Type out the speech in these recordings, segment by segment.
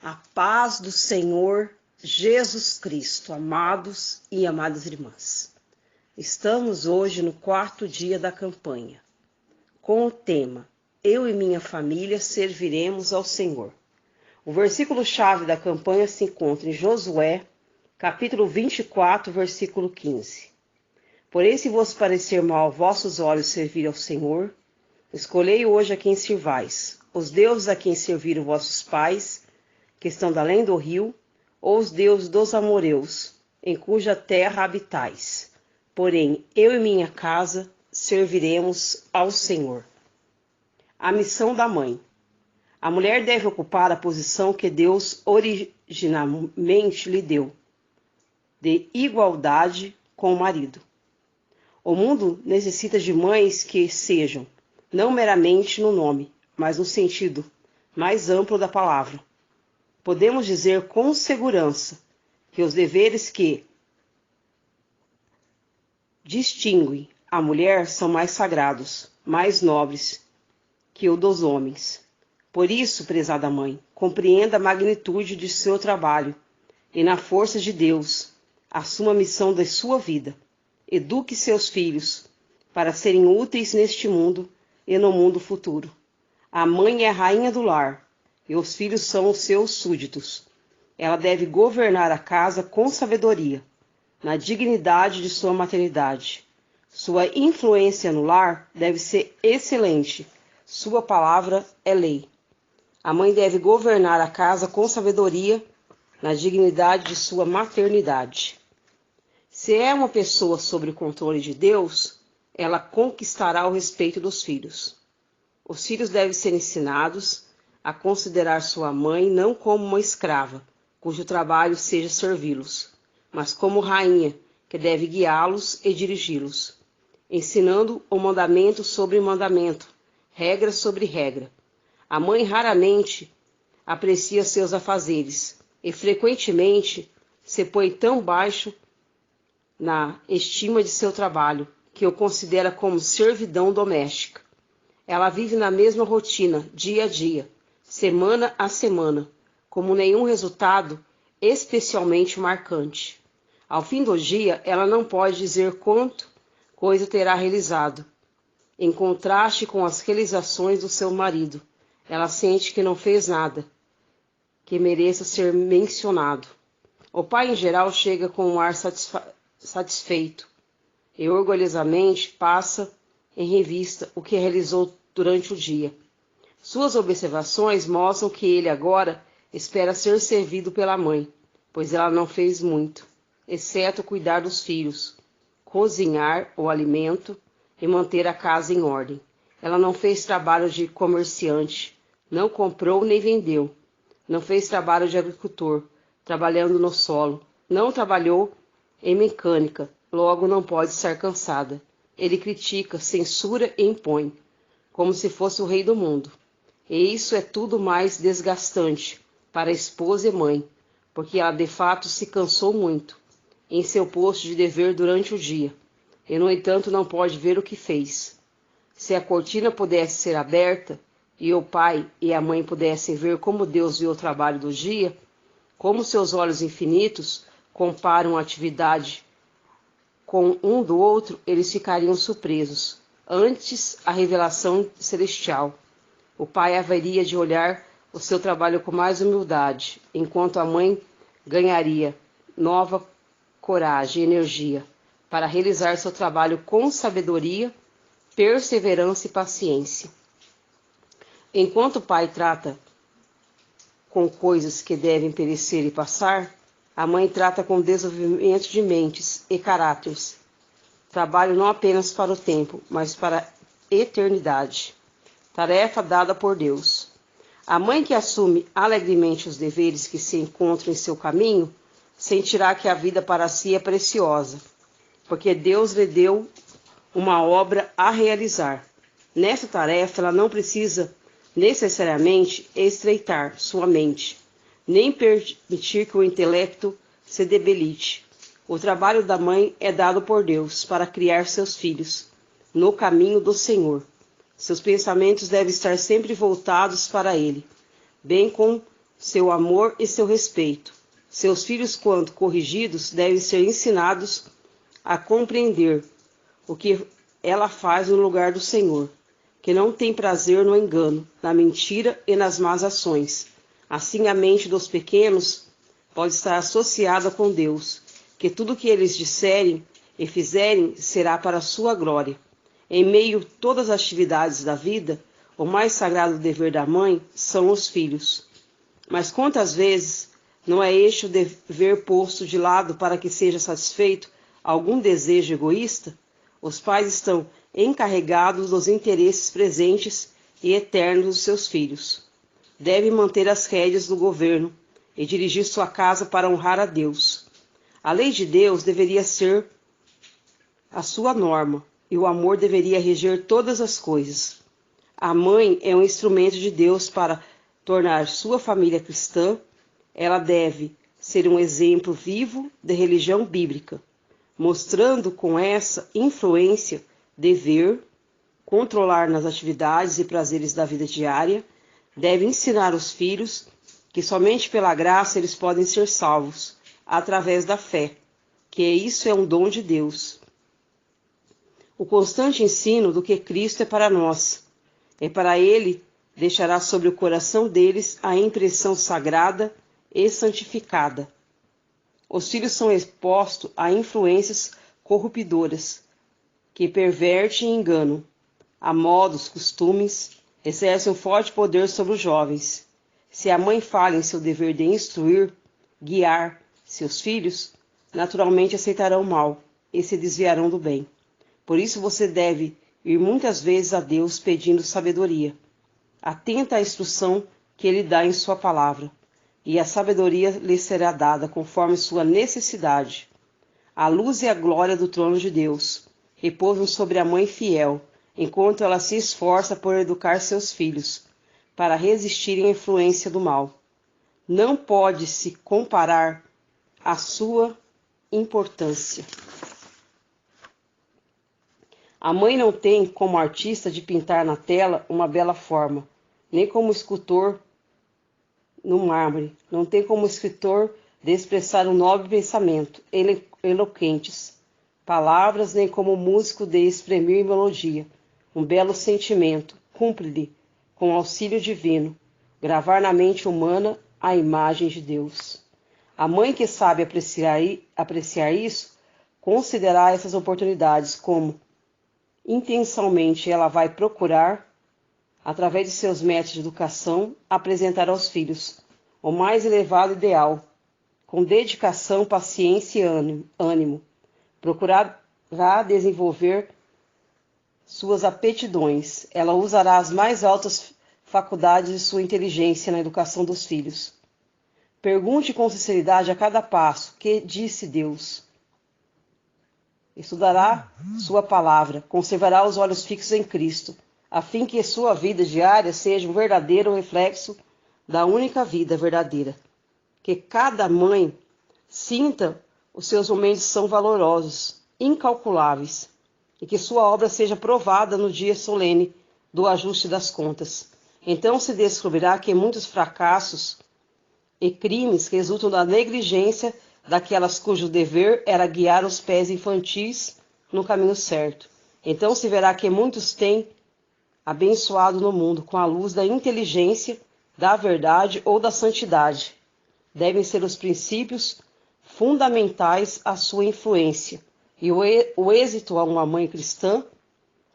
A paz do Senhor Jesus Cristo, amados e amadas irmãs. Estamos hoje no 4º dia da campanha, com o tema Eu e minha família serviremos ao Senhor. O versículo-chave da campanha se encontra em Josué, capítulo 24, versículo 15. Porém, se vos parecer mal aos vossos olhos servir ao Senhor, escolhei hoje a quem sirvais, os deuses a quem serviram vossos pais, que estão da além do rio, ou os deuses dos amoreus, em cuja terra habitais. Porém, eu e minha casa serviremos ao Senhor. A missão da mãe. A mulher deve ocupar a posição que Deus originalmente lhe deu, de igualdade com o marido. O mundo necessita de mães que sejam, não meramente no nome, mas no sentido mais amplo da palavra. Podemos dizer com segurança que os deveres que distinguem a mulher são mais sagrados, mais nobres que o dos homens. Por isso, prezada mãe, compreenda a magnitude de seu trabalho e, na força de Deus, assuma a missão da sua vida. Eduque seus filhos para serem úteis neste mundo e no mundo futuro. A mãe é a rainha do lar e os filhos são os seus súditos. Ela deve governar a casa com sabedoria, na dignidade de sua maternidade. Sua influência no lar deve ser excelente. Sua palavra é lei. A mãe deve governar a casa com sabedoria, na dignidade de sua maternidade. Se é uma pessoa sob o controle de Deus, ela conquistará o respeito dos filhos. Os filhos devem ser ensinados a considerar sua mãe não como uma escrava, cujo trabalho seja servi-los, mas como rainha, que deve guiá-los e dirigi-los, ensinando o mandamento sobre mandamento, regra sobre regra. A mãe raramente aprecia seus afazeres e frequentemente se põe tão baixo na estima de seu trabalho, que o considera como servidão doméstica. Ela vive na mesma rotina, dia a dia, semana a semana, como nenhum resultado especialmente marcante. Ao fim do dia, ela não pode dizer quanto coisa terá realizado. Em contraste com as realizações do seu marido, ela sente que não fez nada que mereça ser mencionado. O pai, em geral, chega com um ar satisfeito e orgulhosamente passa em revista o que realizou durante o dia. Suas observações mostram que ele agora espera ser servido pela mãe, pois ela não fez muito, exceto cuidar dos filhos, cozinhar o alimento e manter a casa em ordem. Ela não fez trabalho de comerciante, não comprou nem vendeu, não fez trabalho de agricultor, trabalhando no solo, não trabalhou em mecânica, logo não pode estar cansada. Ele critica, censura e impõe, como se fosse o rei do mundo. E isso é tudo mais desgastante para a esposa e mãe, porque ela de fato se cansou muito em seu posto de dever durante o dia, e no entanto não pode ver o que fez. Se a cortina pudesse ser aberta, e o pai e a mãe pudessem ver como Deus vê o trabalho do dia, como seus olhos infinitos comparam a atividade com um do outro, eles ficariam surpresos. Antes, a revelação celestial. O pai haveria de olhar o seu trabalho com mais humildade, enquanto a mãe ganharia nova coragem e energia para realizar seu trabalho com sabedoria, perseverança e paciência. Enquanto o pai trata com coisas que devem perecer e passar, a mãe trata com desenvolvimento de mentes e caráteres. Trabalho não apenas para o tempo, mas para a eternidade. Tarefa dada por Deus. A mãe que assume alegremente os deveres que se encontram em seu caminho, sentirá que a vida para si é preciosa, porque Deus lhe deu uma obra a realizar. Nessa tarefa, ela não precisa necessariamente estreitar sua mente, nem permitir que o intelecto se debilite. O trabalho da mãe é dado por Deus para criar seus filhos no caminho do Senhor. Seus pensamentos devem estar sempre voltados para Ele, bem como seu amor e seu respeito. Seus filhos, quando corrigidos, devem ser ensinados a compreender o que ela faz no lugar do Senhor, que não tem prazer no engano, na mentira e nas más ações. Assim, a mente dos pequenos pode estar associada com Deus, que tudo o que eles disserem e fizerem será para a sua glória. Em meio a todas as atividades da vida, o mais sagrado dever da mãe são os filhos. Mas quantas vezes não é este o dever posto de lado para que seja satisfeito algum desejo egoísta? Os pais estão encarregados dos interesses presentes e eternos dos seus filhos. Devem manter as rédeas do governo e dirigir sua casa para honrar a Deus. A lei de Deus deveria ser a sua norma, e o amor deveria reger todas as coisas. A mãe é um instrumento de Deus para tornar sua família cristã. Ela deve ser um exemplo vivo de religião bíblica, mostrando com essa influência dever, controlar nas atividades e prazeres da vida diária. Deve ensinar os filhos que somente pela graça eles podem ser salvos, através da fé, que isso é um dom de Deus. O constante ensino do que Cristo é para nós. É para Ele deixará sobre o coração deles a impressão sagrada e santificada. Os filhos são expostos a influências corruptoras, que pervertem e enganam, a modos, costumes, exercem um forte poder sobre os jovens. Se a mãe falha em seu dever de instruir, guiar seus filhos, naturalmente aceitarão o mal e se desviarão do bem. Por isso você deve ir muitas vezes a Deus pedindo sabedoria. Atenta à instrução que Ele dá em sua palavra, e a sabedoria lhe será dada conforme sua necessidade. A luz e a glória do trono de Deus repousam sobre a mãe fiel, enquanto ela se esforça por educar seus filhos, para resistirem à influência do mal. Não pode se comparar à sua importância. A mãe não tem como artista de pintar na tela uma bela forma, nem como escultor no mármore, não tem como escritor de expressar um nobre pensamento, eloquentes palavras, nem como músico de exprimir melodia, um belo sentimento. Cumpre-lhe, com auxílio divino, gravar na mente humana a imagem de Deus. A mãe que sabe apreciar isso, considerar essas oportunidades como intencionalmente ela vai procurar, através de seus métodos de educação, apresentar aos filhos o mais elevado ideal, com dedicação, paciência e ânimo. Procurará desenvolver suas aptidões. Ela usará as mais altas faculdades de sua inteligência na educação dos filhos. Pergunte com sinceridade a cada passo: que disse Deus? Estudará sua palavra, conservará os olhos fixos em Cristo, a fim que sua vida diária seja um verdadeiro reflexo da única vida verdadeira. Que cada mãe sinta os seus momentos são valorosos, incalculáveis, e que sua obra seja provada no dia solene do ajuste das contas. Então se descobrirá que muitos fracassos e crimes resultam da negligência daquelas cujo dever era guiar os pés infantis no caminho certo. Então se verá que muitos têm abençoado no mundo com a luz da inteligência, da verdade ou da santidade. Devem ser os princípios fundamentais à sua influência e o êxito a uma mãe cristã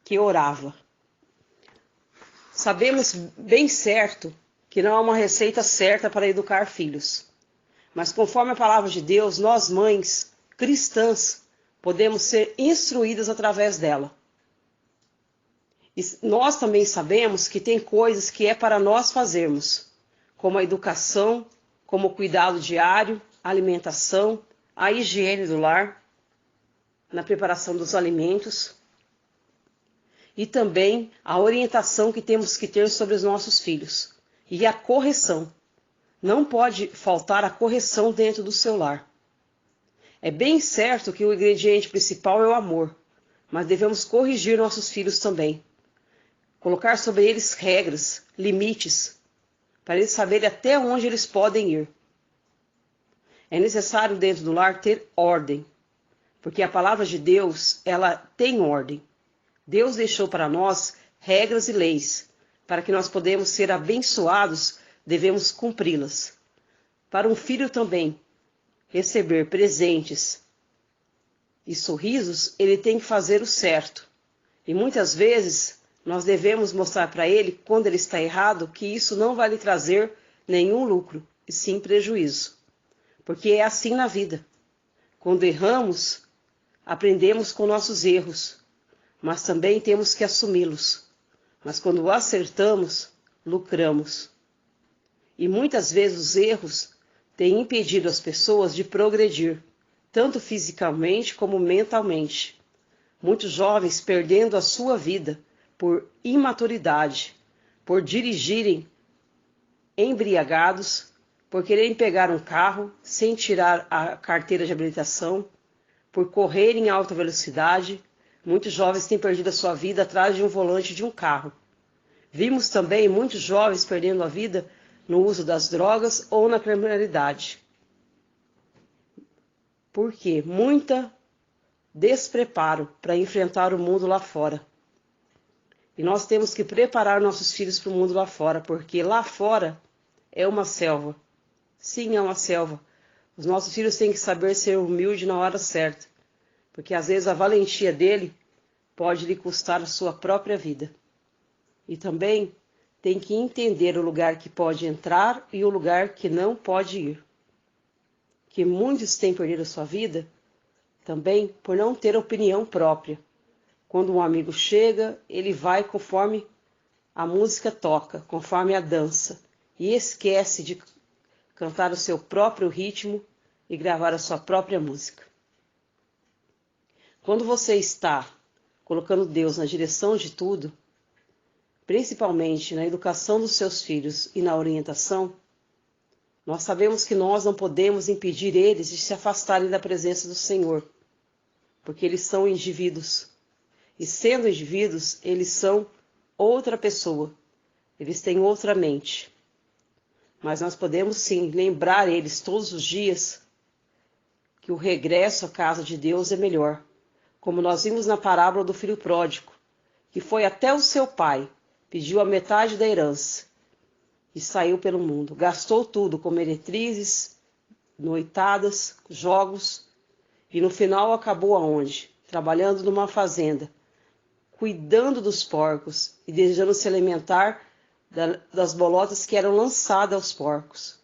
que orava. Sabemos bem certo que não há uma receita certa para educar filhos. Mas conforme a palavra de Deus, nós mães cristãs podemos ser instruídas através dela. E nós também sabemos que tem coisas que é para nós fazermos, como a educação, como o cuidado diário, a alimentação, a higiene do lar, na preparação dos alimentos, e também a orientação que temos que ter sobre os nossos filhos, e a correção. Não pode faltar a correção dentro do seu lar. É bem certo que o ingrediente principal é o amor, mas devemos corrigir nossos filhos também. Colocar sobre eles regras, limites, para eles saberem até onde eles podem ir. É necessário dentro do lar ter ordem, porque a palavra de Deus, ela tem ordem. Deus deixou para nós regras e leis. Para que nós podemos ser abençoados, devemos cumpri-las. Para um filho também receber presentes e sorrisos, ele tem que fazer o certo. E muitas vezes nós devemos mostrar para ele, quando ele está errado, que isso não vai lhe trazer nenhum lucro, e sim prejuízo. Porque é assim na vida. Quando erramos, aprendemos com nossos erros, mas também temos que assumi-los. Mas quando acertamos, lucramos. E muitas vezes os erros têm impedido as pessoas de progredir, tanto fisicamente como mentalmente. Muitos jovens perdendo a sua vida por imaturidade, por dirigirem embriagados, por quererem pegar um carro sem tirar a carteira de habilitação, por correrem em alta velocidade. Muitos jovens têm perdido a sua vida atrás de um volante de um carro. Vimos também muitos jovens perdendo a vida no uso das drogas ou na criminalidade. Por quê? Muita despreparo para enfrentar o mundo lá fora. E nós temos que preparar nossos filhos para o mundo lá fora, porque lá fora é uma selva. Sim, é uma selva. Os nossos filhos têm que saber ser humildes na hora certa, porque às vezes a valentia dele pode lhe custar a sua própria vida. E também tem que entender o lugar que pode entrar e o lugar que não pode ir. Que muitos têm perdido a sua vida também por não ter opinião própria. Quando um amigo chega, ele vai conforme a música toca, conforme a dança, e esquece de cantar o seu próprio ritmo e gravar a sua própria música. Quando você está colocando Deus na direção de tudo, principalmente na educação dos seus filhos e na orientação, nós sabemos que nós não podemos impedir eles de se afastarem da presença do Senhor, porque eles são indivíduos. E sendo indivíduos, eles são outra pessoa. Eles têm outra mente. Mas nós podemos sim lembrar eles todos os dias que o regresso à casa de Deus é melhor. Como nós vimos na parábola do filho pródigo, que foi até o seu pai, pediu a metade da herança e saiu pelo mundo. Gastou tudo com meretrizes, noitadas, jogos, e no final acabou aonde? Trabalhando numa fazenda, cuidando dos porcos e desejando se alimentar das bolotas que eram lançadas aos porcos.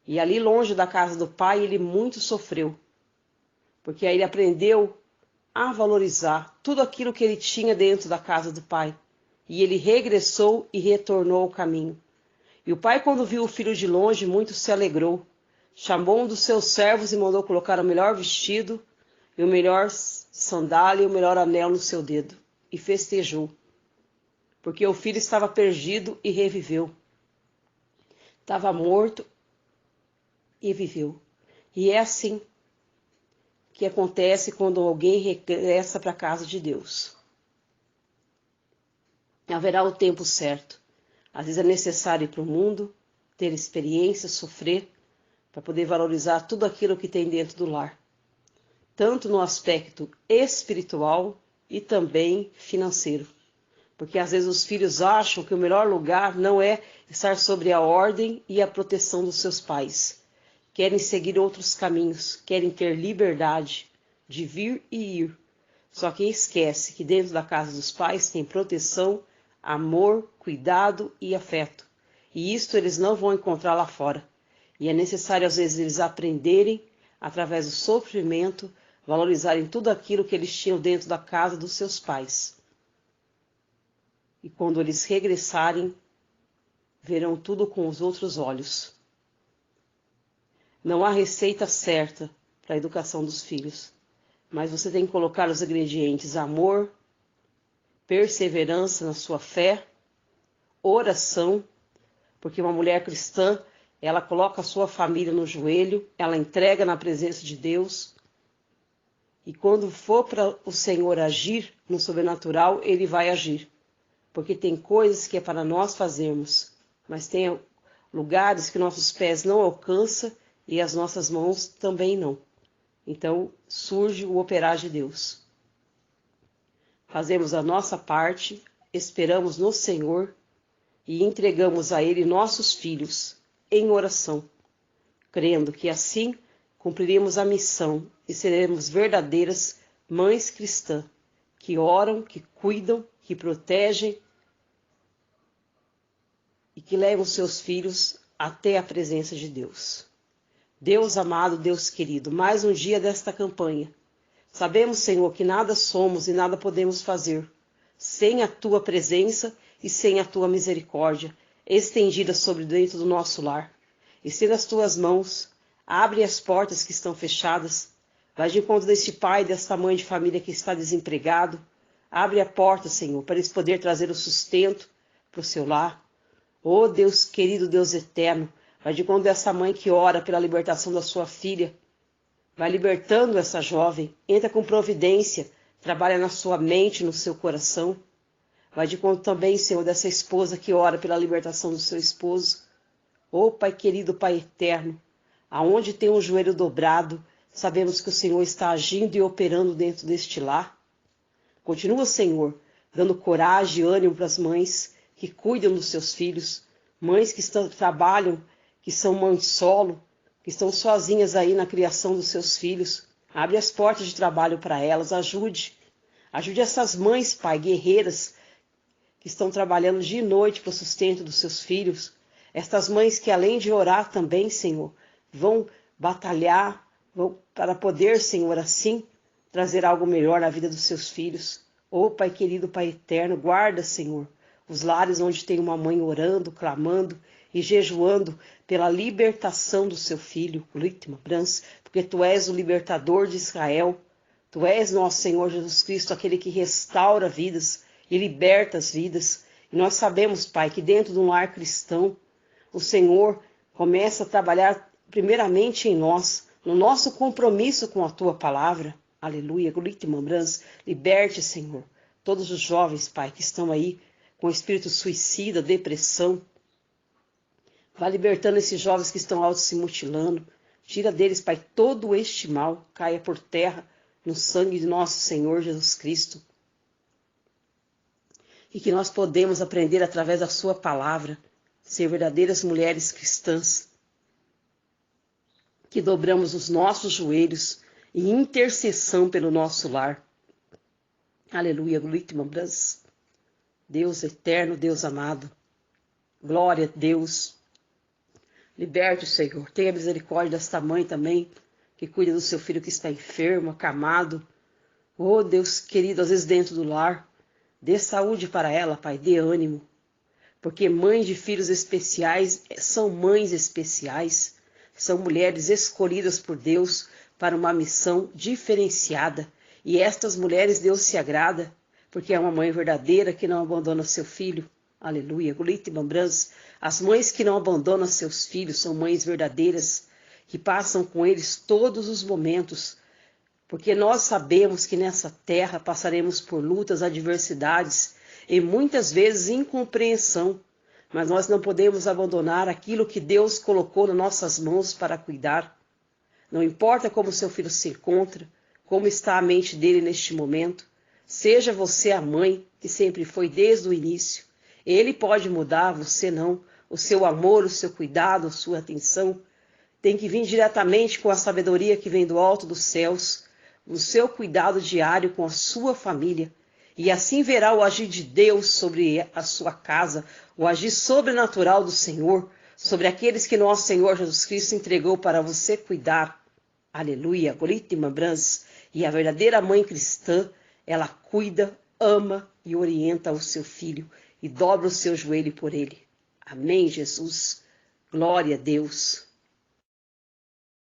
E ali longe da casa do pai ele muito sofreu, porque aí ele aprendeu a valorizar tudo aquilo que ele tinha dentro da casa do pai. E ele regressou e retornou ao caminho. E o pai, quando viu o filho de longe, muito se alegrou. Chamou um dos seus servos e mandou colocar o melhor vestido, e o melhor sandália e o melhor anel no seu dedo. E festejou. Porque o filho estava perdido e reviveu. Estava morto e viveu. E é assim que acontece quando alguém regressa para a casa de Deus. Haverá o tempo certo. Às vezes é necessário ir para o mundo, ter experiência, sofrer, para poder valorizar tudo aquilo que tem dentro do lar. Tanto no aspecto espiritual e também financeiro. Porque às vezes os filhos acham que o melhor lugar não é estar sobre a ordem e a proteção dos seus pais. Querem seguir outros caminhos, querem ter liberdade de vir e ir. Só que esquece que dentro da casa dos pais tem proteção, amor, cuidado e afeto. E isto eles não vão encontrar lá fora. E é necessário às vezes eles aprenderem, através do sofrimento, valorizarem tudo aquilo que eles tinham dentro da casa dos seus pais. E quando eles regressarem, verão tudo com os outros olhos. Não há receita certa para a educação dos filhos, mas você tem que colocar os ingredientes amor, perseverança na sua fé, oração, porque uma mulher cristã, ela coloca a sua família no joelho, ela entrega na presença de Deus, e quando for para o Senhor agir no sobrenatural, Ele vai agir, porque tem coisas que é para nós fazermos, mas tem lugares que nossos pés não alcançam e as nossas mãos também não. Então surge o operar de Deus. Fazemos a nossa parte, esperamos no Senhor e entregamos a Ele nossos filhos em oração, crendo que assim cumpriremos a missão e seremos verdadeiras mães cristãs, que oram, que cuidam, que protegem e que levam seus filhos até a presença de Deus. Deus amado, Deus querido, mais um dia desta campanha. Sabemos, Senhor, que nada somos e nada podemos fazer sem a Tua presença e sem a Tua misericórdia estendida sobre dentro do nosso lar. Estenda as Tuas mãos, abre as portas que estão fechadas, vai de encontro deste pai e desta mãe de família que está desempregado. Abre a porta, Senhor, para eles poderem trazer o sustento para o seu lar. Oh, Deus querido, Deus eterno, vai de encontro dessa mãe que ora pela libertação da sua filha. Vai libertando essa jovem, entra com providência, trabalha na sua mente, no seu coração. Vai de encontro também, Senhor, dessa esposa que ora pela libertação do seu esposo. Oh, Pai querido, Pai eterno, aonde tem um joelho dobrado, sabemos que o Senhor está agindo e operando dentro deste lar. Continua, Senhor, dando coragem e ânimo para as mães que cuidam dos seus filhos, mães que trabalham, que são mães solo, que estão sozinhas aí na criação dos seus filhos. Abre as portas de trabalho para elas, ajude essas mães, Pai, guerreiras, que estão trabalhando dia e noite para o sustento dos seus filhos. Estas mães que, além de orar também, Senhor, vão batalhar para poder, Senhor, assim, trazer algo melhor na vida dos seus filhos. Oh, Pai querido, Pai eterno, guarda, Senhor, os lares onde tem uma mãe orando, clamando e jejuando pela libertação do seu filho, porque Tu és o libertador de Israel. Tu és nosso Senhor Jesus Cristo, aquele que restaura vidas e liberta as vidas. E nós sabemos, Pai, que dentro de um lar cristão, o Senhor começa a trabalhar primeiramente em nós, no nosso compromisso com a Tua palavra. Aleluia, liberte, Senhor, todos os jovens, Pai, que estão aí com espírito suicida, depressão. Vai libertando esses jovens que estão auto se mutilando. Tira deles, Pai, todo este mal, caia por terra no sangue de nosso Senhor Jesus Cristo. E que nós podemos aprender através da Sua palavra, ser verdadeiras mulheres cristãs, que dobramos os nossos joelhos em intercessão pelo nosso lar. Aleluia, Deus eterno, Deus amado, glória a Deus. Liberte o Senhor, tenha misericórdia desta mãe também, que cuida do seu filho que está enfermo, acamado. Oh, Deus querido, às vezes dentro do lar, dê saúde para ela, Pai, dê ânimo. Porque mães de filhos especiais são mães especiais, são mulheres escolhidas por Deus para uma missão diferenciada. E estas mulheres Deus se agrada, porque é uma mãe verdadeira que não abandona seu filho. Aleluia. As mães que não abandonam seus filhos são mães verdadeiras, que passam com eles todos os momentos, porque nós sabemos que nessa terra passaremos por lutas, adversidades e muitas vezes incompreensão, mas nós não podemos abandonar aquilo que Deus colocou nas nossas mãos para cuidar. Não importa como seu filho se encontra, como está a mente dele neste momento, seja você a mãe que sempre foi desde o início. Ele pode mudar, você não. O seu amor, o seu cuidado, a sua atenção tem que vir diretamente com a sabedoria que vem do alto dos céus, o seu cuidado diário com a sua família. E assim verá o agir de Deus sobre a sua casa, o agir sobrenatural do Senhor, sobre aqueles que nosso Senhor Jesus Cristo entregou para você cuidar. Aleluia, e a verdadeira mãe cristã, ela cuida, ama e orienta o seu filho e dobra o seu joelho por ele. Amém, Jesus. Glória a Deus.